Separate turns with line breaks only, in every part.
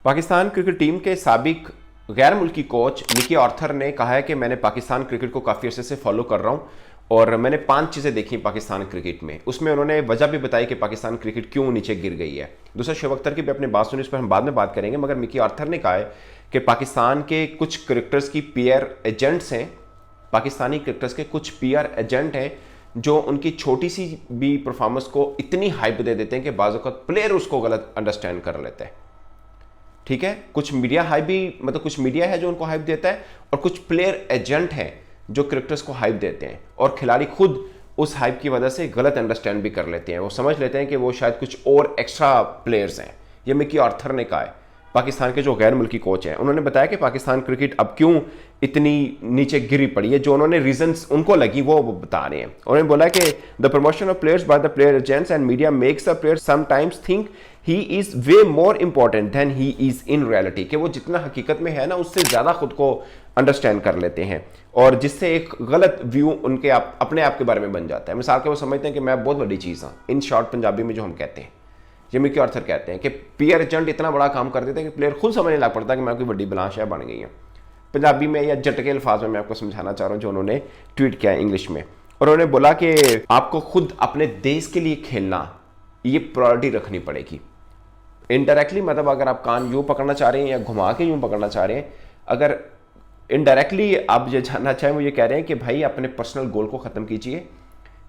Pakistan cricket team के साबिक गैर मुल्की कोच मिकी आर्थर ने कहा है कि मैंने पाकिस्तान क्रिकेट को काफ़ी अर्से से फॉलो कर रहा हूँ और मैंने 5 चीज़ें देखी पाकिस्तान क्रिकेट में। उसमें उन्होंने वजह भी बताई कि पाकिस्तान क्रिकेट क्यों नीचे गिर गई है। दूसरा, शोएब अख्तर की भी अपनी बात सुनी, उस पर हम बाद में बात करेंगे, मगर मिकी आर्थर ने कहा है कि पाकिस्तान के कुछ क्रिकेटर्स की पीआर एजेंट्स हैं, पाकिस्तानी क्रिकेटर्स के कुछ पीआर एजेंट हैं जो उनकी छोटी सी भी परफॉर्मेंस को इतनी हाइप दे देते हैं कि बाज़ वक़्त प्लेयर उसको गलत अंडरस्टैंड कर लेते हैं। ठीक है, कुछ मीडिया हाइप भी, मतलब कुछ मीडिया है जो उनको हाइप देता है और कुछ प्लेयर एजेंट हैं जो क्रिकेटर्स को हाइप देते हैं और खिलाड़ी खुद उस हाइप की वजह से गलत अंडरस्टैंड भी कर लेते हैं। वो समझ लेते हैं कि वो शायद कुछ और एक्स्ट्रा प्लेयर्स हैं। ये मिकी आर्थर ने कहा है, पाकिस्तान के जो गैर मुल्की कोच हैं। उन्होंने बताया कि पाकिस्तान क्रिकेट अब क्यों इतनी नीचे गिरी पड़ी है, जो उन्होंने रीजंस उनको लगी वो बता रहे हैं। उन्होंने बोला कि the promotion of players by the player agents and media makes the players sometimes think he is way more important than he is in reality, कि वो जितना हकीकत में है ना उससे ज़्यादा खुद को अंडरस्टैंड कर लेते हैं और जिससे एक गलत व्यू उनके अपने आप के बारे में बन जाता है। मिसाल के वो समझते हैं कि मैं बहुत बड़ी चीज़ हूँ, इन शॉर्ट पंजाबी में जो हम कहते हैं। ये मिकी आर्थर कहते हैं कि पीआर एजेंट इतना बड़ा काम कर देते हैं कि प्लेयर खुद समझने लग पड़ता है कि मैं कोई बड़ी बलाशाह बन गई है। पंजाबी में या झटके अल्फाज में मैं आपको समझाना चाह रहा हूँ जो उन्होंने ट्वीट किया इंग्लिश में। और उन्होंने बोला कि आपको खुद अपने देश के लिए खेलना, ये प्रायोरिटी रखनी पड़ेगी। इनडायरेक्टली मतलब अगर आप कान यूँ पकड़ना चाह रहे हैं या घुमा के यूँ पकड़ना चाह रहे हैं, अगर इनडायरेक्टली आप ये जानना चाहें, वो ये कह रहे हैं कि भाई अपने पर्सनल गोल को ख़त्म कीजिए।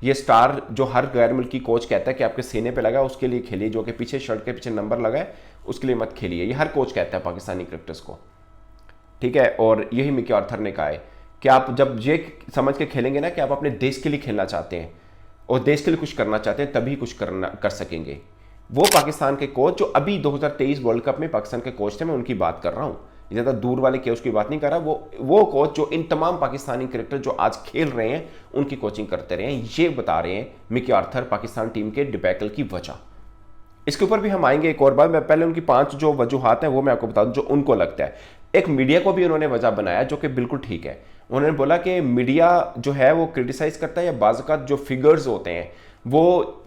ये स्टार जो हर गैर मुल्की कोच कहता है कि आपके सीने पे लगा उसके लिए खेलिए, जो कि पीछे शर्ट के पीछे नंबर लगा है उसके लिए मत खेलिए। ये हर कोच कहता है पाकिस्तानी क्रिकेटर्स को, ठीक है। और यही मिकी आर्थर ने कहा है कि आप जब ये समझ के खेलेंगे ना कि आप अपने देश के लिए खेलना चाहते हैं और देश के लिए कुछ करना चाहते हैं, तभी कुछ कर सकेंगे। वो पाकिस्तान के कोच जो अभी 2023 वर्ल्ड कप में पाकिस्तान के कोच थे, मैं उनकी बात कर रहा हूँ, ज़्यादा दूर वाले कोच की बात नहीं कर रहा। वो कोच जो इन तमाम पाकिस्तानी क्रिकेटर जो आज खेल रहे हैं उनकी कोचिंग करते रहे हैं, ये बता रहे हैं मिकी आर्थर पाकिस्तान टीम के डिबैकल की वजह। इसके ऊपर भी हम आएंगे एक और बार। मैं पहले उनकी 5 जो वजूहात हैं वो मैं आपको बता दूं जो उनको लगता है। एक मीडिया को भी उन्होंने वजह बनाया जो कि बिल्कुल ठीक है। उन्होंने बोला कि मीडिया जो है वो क्रिटिसाइज करता है या बाज़ जो फिगर्स होते हैं वो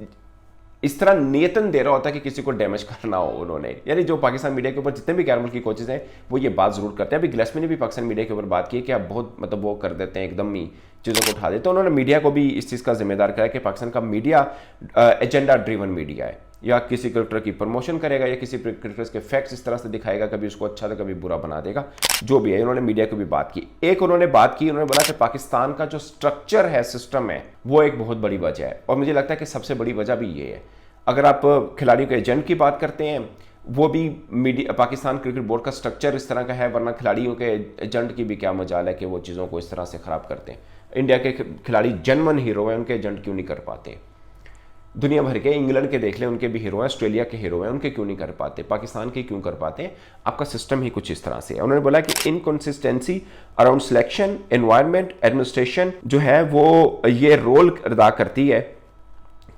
इस तरह नियतन दे रहा होता है कि किसी को डैमेज करना हो। उन्होंने यानी जो पाकिस्तान मीडिया के ऊपर जितने भी गैर मुल्की कोचेज हैं वो ये बात जरूर करते हैं। अभी गिलेस्पी ने भी पाकिस्तान मीडिया के ऊपर बात की कि आप बहुत मतलब वो कर देते हैं, एकदम ही चीज़ों को उठा देते हैं। उन्होंने मीडिया को भी इस चीज़ का जिम्मेदार कहा कि पाकिस्तान का मीडिया एजेंडा ड्रिवन मीडिया है, या किसी क्रिकेटर की प्रमोशन करेगा या किसी क्रिकेटर्स के फैक्ट्स इस तरह से दिखाएगा, कभी उसको अच्छा तो कभी बुरा बना देगा, जो भी है। उन्होंने मीडिया को भी बात की। एक उन्होंने बात की, उन्होंने बोला कि पाकिस्तान का जो स्ट्रक्चर है, सिस्टम है, वो एक बहुत बड़ी वजह है। और मुझे लगता है कि सबसे बड़ी वजह भी ये है। अगर आप खिलाड़ियों के एजेंट की बात करते हैं, वो भी मीडिया पाकिस्तान क्रिकेट बोर्ड का स्ट्रक्चर इस तरह का है, वरना खिलाड़ियों के एजेंट की भी क्या मजाल है कि वो चीज़ों को इस तरह से ख़राब करते हैं। इंडिया के खिलाड़ी जेन्युइन हीरो हैं, उनके एजेंट क्यों नहीं कर पाते? दुनिया भर के, इंग्लैंड के देख लें, उनके भी हीरो हैं, ऑस्ट्रेलिया के हीरो हैं, उनके क्यों नहीं कर पाते? पाकिस्तान के क्यों कर पाते हैं? आपका सिस्टम ही कुछ इस तरह से है। उन्होंने बोला कि inconsistency around selection, environment, administration जो है वो ये रोल अदा करती है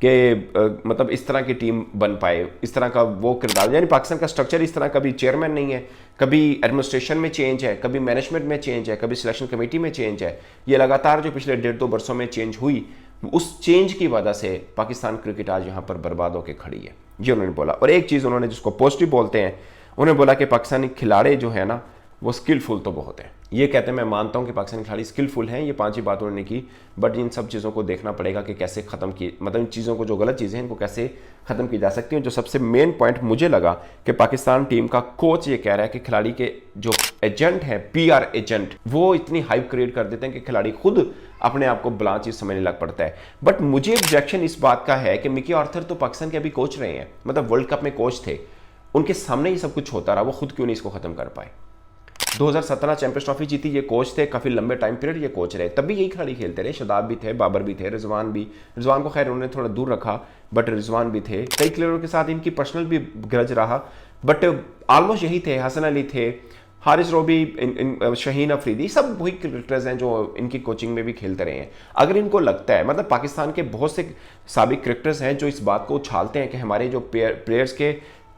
कि मतलब इस तरह की टीम बन पाए, इस तरह का वो किरदार। यानी पाकिस्तान का स्ट्रक्चर इस तरह, कभी चेयरमैन नहीं है, कभी एडमिनिस्ट्रेशन में चेंज है, कभी मैनेजमेंट में चेंज है, कभी सिलेक्शन कमेटी में चेंज है। ये लगातार जो पिछले 1.5-2 वर्षों में चेंज हुई, उस चेंज की वजह से पाकिस्तान क्रिकेट आज यहाँ पर बर्बाद होकर खड़ी है, ये उन्होंने बोला। और एक चीज़ उन्होंने जिसको पॉजिटिव बोलते हैं, उन्होंने बोला कि पाकिस्तानी खिलाड़ी जो है ना वो स्किलफुल तो बहुत है। ये कहते हैं, मैं मानता हूँ कि पाकिस्तानी खिलाड़ी स्किलफुल हैं, ये 5 ही बात उन्होंने की, बट इन सब चीज़ों को देखना पड़ेगा कि कैसे ख़त्म की, मतलब इन चीज़ों को जो गलत चीज़ें हैं इनको कैसे ख़त्म की जा सकती हैं। जो सबसे मेन पॉइंट मुझे लगा कि पाकिस्तान टीम का कोच ये कह रहा है कि खिलाड़ी के जो एजेंट हैं, पीआर एजेंट, वो इतनी हाइप क्रिएट कर देते हैं कि खिलाड़ी खुद अपने आप को बला चीज़ समझने लग पड़ता है। बट मुझे ऑब्जेक्शन इस बात का है कि मिकी आर्थर तो पाकिस्तान के अभी कोच रहे हैं, मतलब वर्ल्ड कप में कोच थे, उनके सामने ही सब कुछ होता रहा, वो खुद क्यों नहीं इसको ख़त्म कर पाए? 2017 चैंपियंस ट्रॉफी जीती, ये कोच थे, काफ़ी लंबे टाइम पीरियड ये कोच रहे, तब भी यही खिलाड़ी खेलते रहे। शदाब भी थे, बाबर भी थे, रिजवान भी। रिजवान को खैर उन्होंने थोड़ा दूर रखा, बट रिजवान भी थे। कई खिलाड़ियों के साथ इनकी पर्सनल भी ग्रज रहा, बट ऑलमोस्ट यही थे। हसन अली थे, हारिस रोबी, शहीन अफरीदी, सब वही क्रिकेटर्स हैं जो इनकी कोचिंग में भी खेलते रहे हैं। अगर इनको लगता है, मतलब पाकिस्तान के बहुत से साबिक क्रिकेटर्स हैं जो इस बात को उछालते हैं कि हमारे जो प्लेयर्स के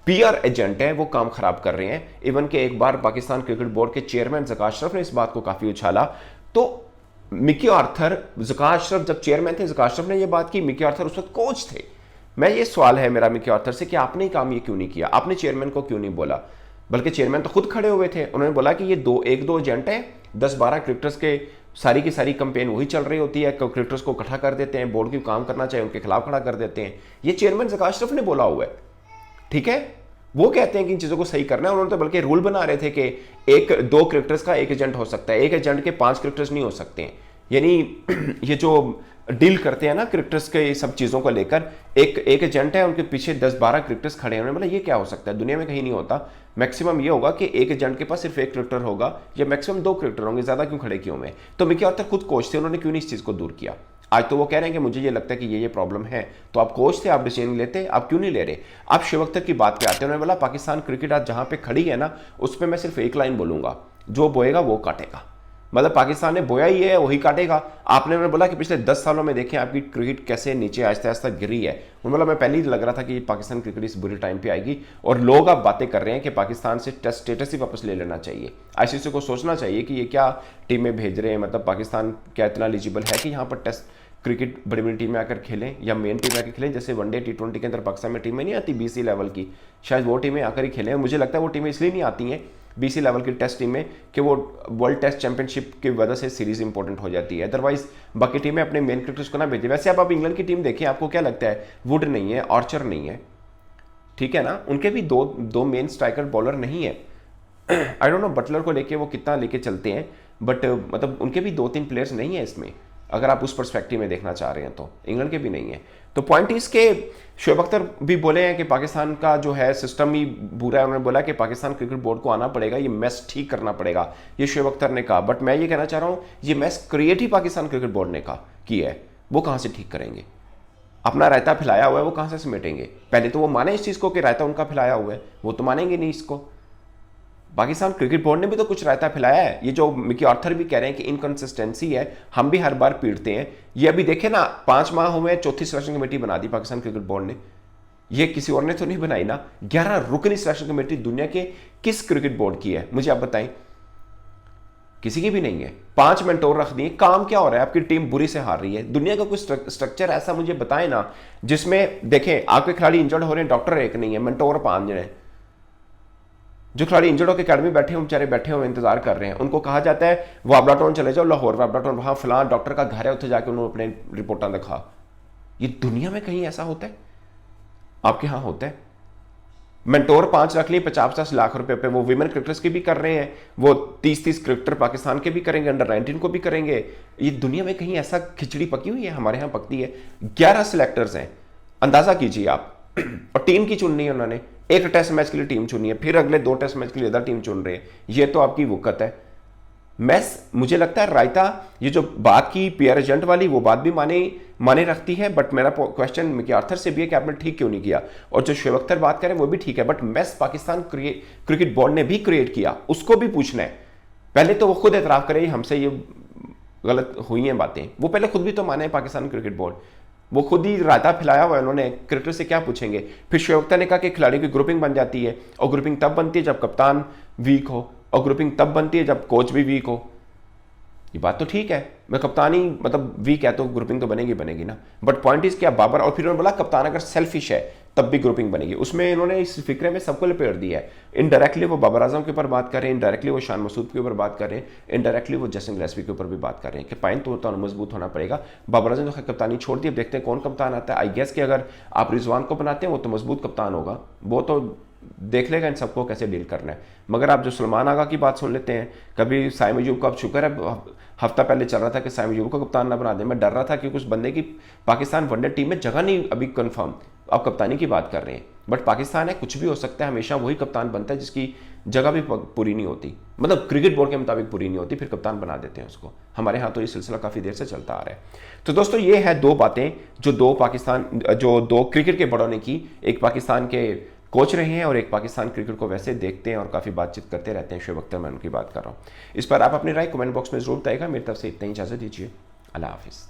पीआर एजेंट हैं वो काम खराब कर रहे हैं। इवन के एक बार पाकिस्तान क्रिकेट बोर्ड के चेयरमैन ज़का अशरफ ने इस बात को काफ़ी उछाला। तो मिकी आर्थर, ज़का अशरफ जब चेयरमैन थे, ज़का अशरफ ने ये बात की, मिकी आर्थर उस वक्त कोच थे। मैं ये सवाल है मेरा मिकी आर्थर से कि आपने काम ये क्यों नहीं किया? आपने चेयरमैन को क्यों नहीं बोला? बल्कि चेयरमैन तो खुद खड़े हुए थे, उन्होंने बोला कि ये एक दो एजेंट है, 10-12 क्रिकेटर्स के सारी की सारी कंपेन वही चल रही होती है, क्रिकेटर्स को इकट्ठा कर देते हैं, बोर्ड की काम करना चाहिए उनके खिलाफ खड़ा कर देते हैं। ये चेयरमैन ज़का अशरफ ने बोला हुआ है, ठीक है। वो कहते हैं कि इन चीज़ों को सही करना है। उन्होंने तो बल्कि रूल बना रहे थे कि एक दो क्रिकेटर्स का एक एजेंट हो सकता है, एक एजेंट के 5 क्रिकेटर्स नहीं हो सकते हैं। यानी ये जो डील करते हैं ना क्रिकेटर्स के सब चीज़ों को लेकर, एक एजेंट है, उनके पीछे 10-12 क्रिकेटर्स खड़े हैं। उन्होंने बोला ये क्या हो सकता है, दुनिया में कहीं नहीं होता। मैक्सिमम ये होगा कि एक एजेंट के पास सिर्फ एक क्रिकेटर होगा या मैक्सिमम 2 क्रिकेटर होंगे, ज़्यादा क्यों खड़े क्यों में। तो मिकी आर्थर खुद कोच थे, उन्होंने क्यों नहीं इस चीज़ को दूर किया। आज तो वो कह रहे हैं कि मुझे ये लगता है कि ये प्रॉब्लम है। तो आप कोच थे, आप डिसीजन लेते, आप क्यों नहीं ले रहे। आप शिव अख्तर की बात पे आते हैं। उन्होंने बोला पाकिस्तान क्रिकेट आज जहाँ पे खड़ी है ना, उस पर मैं सिर्फ एक लाइन बोलूंगा, जो बोएगा वो काटेगा। मतलब पाकिस्तान ने बोया ही है, वही काटेगा। आपने बोला कि पिछले 10 सालों में देखें आपकी क्रिकेट कैसे नीचे आहिस्ता आहिस्ता गिरी है। उन्होंने बोला मैं पहले ही लग रहा था कि पाकिस्तान क्रिकेट इस बुरे टाइम पे आएगी, और लोग अब बातें कर रहे हैं कि पाकिस्तान से टेस्ट स्टेटस ही वापस ले लेना चाहिए। आईसीसी को सोचना चाहिए कि ये क्या टीमें भेज रहे हैं, मतलब पाकिस्तान क्या इतना एलिजिबल है कि यहाँ पर टेस्ट क्रिकेट बड़ी बड़ी टीमें आकर खेलें या मेन टीमें आकर खेलें। जैसे वनडे T20 के अंदर पाकिस्तान में टीमें नहीं आती BC लेवल की, शायद वो टीमें आकर ही खेलें। मुझे लगता है वो टीमें इसलिए नहीं आती हैं BC लेवल की टेस्ट टीमें कि वो वर्ल्ड टेस्ट चैंपियनशिप की वजह से सीरीज इंपॉर्टेंट हो जाती है। अदरवाइज बाकी टीमें अपने मेन क्रिकेटर्स को ना भेजें। वैसे आप इंग्लैंड की टीम देखिए, आपको क्या लगता है, वुड नहीं है, आर्चर नहीं है, ठीक है ना, उनके भी दो मेन स्ट्राइकर बॉलर नहीं है। आई डोंट नो बटलर को लेके वो कितना लेके चलते हैं, बट मतलब उनके भी 2-3 प्लेयर्स नहीं है इसमें, अगर आप उस पर्सपेक्टिव में देखना चाह रहे हैं तो इंग्लैंड के भी नहीं है। तो पॉइंट इसके शोएब अख्तर भी बोले हैं कि पाकिस्तान का जो है सिस्टम ही बुरा है। उन्होंने बोला कि पाकिस्तान क्रिकेट बोर्ड को आना पड़ेगा, ये मैस ठीक करना पड़ेगा, ये शोएब अख्तर ने कहा। बट मैं ये कहना चाह रहा हूँ, ये मैस क्रिएट ही पाकिस्तान क्रिकेट बोर्ड ने कहा की है, वो कहाँ से ठीक करेंगे। अपना रायता फैलाया हुआ है, वो कहाँ से समेटेंगे। पहले तो वो माने इस चीज़ को कि रायता उनका फैलाया हुआ है, वो तो मानेंगे नहीं इसको। पाकिस्तान क्रिकेट बोर्ड ने भी तो कुछ रायता फैलाया है। ये जो मिकी आर्थर भी कह रहे हैं कि इनकंसिस्टेंसी है, हम भी हर बार पीटते हैं। ये अभी देखे ना, 5 माह हुए, चौथी सिलेक्शन कमेटी बना दी पाकिस्तान क्रिकेट बोर्ड ने। ये किसी और ने तो नहीं बनाई ना। 11 रुकनी सिलेक्शन कमेटी दुनिया के किस क्रिकेट बोर्ड की है, मुझे आप बताएं। किसी की भी नहीं है। 5 मेंटोर रख दिए। काम क्या हो रहा है, आपकी टीम बुरी से हार रही है। दुनिया का कुछ स्ट्रक्चर ऐसा मुझे बताएं ना, जिसमें देखें आपके खिलाड़ी इंजर्ड हो रहे हैं, डॉक्टर एक नहीं है, मेंटोर 5 जने। जो खिलाड़ी इंजर्ड होकर अकेडमी बैठे हुए बेचारे बैठे हुए इंतजार कर रहे हैं, उनको कहा जाता है वाबलाटोन चले जाओ, लाहौर वाबलाटोन, वहां फलां डॉक्टर का घर है, उत्थे जाके उन्होंने अपने रिपोर्टां दिखा। ये दुनिया में कहीं ऐसा होता है? आपके यहां होता है? मेंटोर 5 रख लिए 50-50 लाख रुपए पे। वो विमेन क्रिकेटर्स की भी कर रहे हैं, वो 30-30 क्रिकेटर पाकिस्तान के भी करेंगे, अंडर 19 को भी करेंगे। ये दुनिया में कहीं ऐसा खिचड़ी पकी हुई है? हमारे यहाँ पकती है। 11 सिलेक्टर्स हैं, अंदाजा कीजिए आप। और टीम की चुननी है उन्होंने, एक टेस्ट मैच के लिए टीम चुनी है, फिर अगले 2 टेस्ट मैच के लिए अदर टीम चुन रहे हैं। ये तो आपकी वुकत है। मैस मुझे लगता है रायता, ये जो बात की पीआर एजेंट वाली, वो बात भी माने रखती है। बट मेरा क्वेश्चन मिकी आर्थर से भी है कि आपने ठीक क्यों नहीं किया। और जो शोएब अख्तर बात करें वो भी ठीक है, बट मैस पाकिस्तान क्रिकेट बोर्ड ने भी क्रिएट किया, उसको भी पूछना है। पहले तो वो खुद एतराफ करे हमसे ये गलत हुई हैं बातें, वो पहले खुद भी तो माने पाकिस्तान क्रिकेट बोर्ड। वो खुद ही रायता फैलाया हुआ है उन्होंने, क्रिकेटर से क्या पूछेंगे। फिर शोएब अख्तर ने कहा कि खिलाड़ी की ग्रुपिंग बन जाती है, और ग्रुपिंग तब बनती है जब कप्तान वीक हो, और ग्रुपिंग तब बनती है जब कोच भी वीक हो। ये बात तो ठीक है, मैं कप्तान ही मतलब वीक है तो ग्रुपिंग तो बनेगी ना। बट पॉइंट इज क्या, बाबर, और फिर उन्होंने बोला कप्तान अगर सेल्फिश है तब भी ग्रुपिंग बनेगी। उसमें इन्होंने इस फिक्रे में सबको लपेट दिया है। इनडायरेक्टली वो बाबर आजम के ऊपर बात कर रहे हैं, इनडायरेक्टली वो शान मसूद के ऊपर बात कर रहे हैं, इनडायरेक्टली वो जैसन गिलेस्पी के ऊपर भी बात कर रहे हैं कि पाइन तो मजबूत होना पड़ेगा। बाबर आजम तो कप्तानी छोड़ दी, अब देखते हैं कौन कप्तान आता है। आई गेस कि अगर आप रिजवान को बनाते हैं वो तो मजबूत कप्तान होगा, वो तो देख लेगा इन सबको कैसे डील करना है। मगर आप जो सलमान आगा की बात सुन लेते हैं, कभी साइम अयूब का, अब शुक्र है हफ्ता पहले चल रहा था कि साइम अयूब को कप्तान ना बना दें, मैं डर रहा था कि कुछ बंदे की पाकिस्तान वनडे टीम में जगह नहीं अभी कंफर्म, आप कप्तानी की बात कर रहे हैं। बट पाकिस्तान है, कुछ भी हो सकता है, हमेशा वही कप्तान बनता है जिसकी जगह भी पूरी नहीं होती, मतलब क्रिकेट बोर्ड के मुताबिक पूरी नहीं होती, फिर कप्तान बना देते हैं उसको। हमारे यहाँ तो ये सिलसिला काफ़ी देर से चलता आ रहा है। तो दोस्तों ये है 2 बातें जो 2 क्रिकेट के बड़ों ने की। एक पाकिस्तान के कोच रहे हैं और एक पाकिस्तान क्रिकेट को वैसे देखते हैं और काफ़ी बातचीत करते रहते हैं। शोएब अख्तर, मैं उनकी बात कर रहा हूँ। इस पर आप अपनी राय कमेंट बॉक्स में जरूर बताइएगा। मेरी तरफ से इतना ही, इजाज़त दीजिए। अल्लाह हाफिज़।